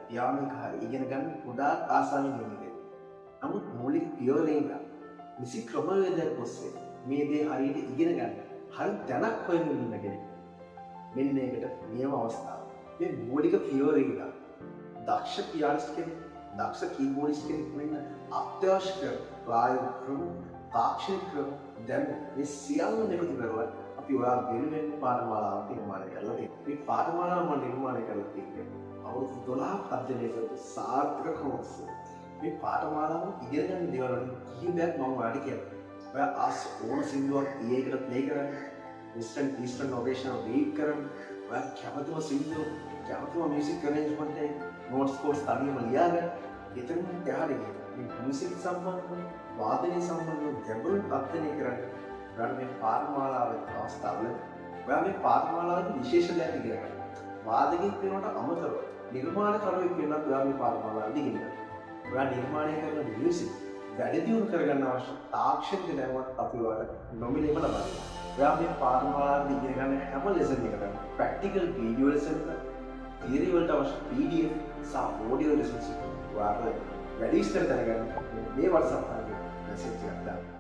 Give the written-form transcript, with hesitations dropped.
Piano එක හරි ඉගෙන ගන්න ගොඩාක් ආසාවෙන් ඉන්නේ. නමුත් මූලික පියවරේ ඉඳන් නිසි ක්‍රමවේදයක් ඔස්සේ මේ දේ හරියට ඉගෙන ගන්න හරි දැනක් හොයමින් ඉන්න කෙනෙක්. මෙන්න ඒකට නියම අවස්ථාව. මේ මූලික පියවරේ ඉඳන් දක්ෂ පියානිස්ට් කෙනෙක්, දක්ෂ කීබෝඩිස්ට් කෙනෙක් වෙන්න අත්‍යවශ්‍ය කරන ප්‍රායෝගික ක්‍රම, තාක්ෂණික ක්‍රම දැන් මේ සියල්ල එකතු කරලා අපි ඔයා වෙනුවෙන් පාඨමාලාවක් නිර්මාණය කරලා තියෙනවා. මේ පාඨමාලාව මම නිර්මාණය කරලා තියෙන්නේ අවුරුදු 12ක් අධ්‍යයනය කරපු සාර්ථක ක්‍රමවලින්. මේ පාඨමාලාව ඉගෙන ගන්න දේවල් වලින් කීපයක් මම ඔයාලට කියන්නම්. ඔයා ඕන සින්දුවක් ඊයකට ප්ලේ කරන්න, ඉන්ස්ටන්ට් ඔපරේෂනල් රීඩ් කරන්න, ඔයා කැමතිම සින්දුව, කැමතිම මියුසික් අරේන්ජ්මන්ට් එක, නෝට්ස් කෝඩ්ස් තනියම ලියාගන්න. එතන යහට ගිහින් මේ මියුසික් සම්බන්ධව, වාදනය සම්බන්ධව ගැඹුරු අධ්‍යයනය කරන්න. ඔයාලා මේ පාඨමාලාවේ අවස්ථාවල ඔයා මේ පාඨමාලාවේ විශේෂ දෙයක් ඉගෙන ගන්න. වාදකයෙක් වෙනකොට අමතරව නිර්මාණකරුවෙක් වෙනත් ඔයා මේ පාඨමාලාව ඉගෙන ගන්න. ඔයා නිර්මාණය කරන මියුසික් වැඩි දියුණු කරගන්න අවශ්‍ය තාක්ෂණික දැනුමක් අපි ඔයාලට නොමිලේම ලබා දෙනවා. ඔයා මේ පාඨමාලාව ඉගෙන ගන්න හැම ලෙසන් එකකටම ප්‍රැක්ටිකල් වීඩියෝ ලෙසන්, තියරි වලට අවශ්‍ය PDF සහ ඔඩියෝ ලෙසන්ස් ඔයාලට වැඩි විස්තර දැනගන්න මේ WhatsApp එකේ මැසේජ් එකක් දාන්න.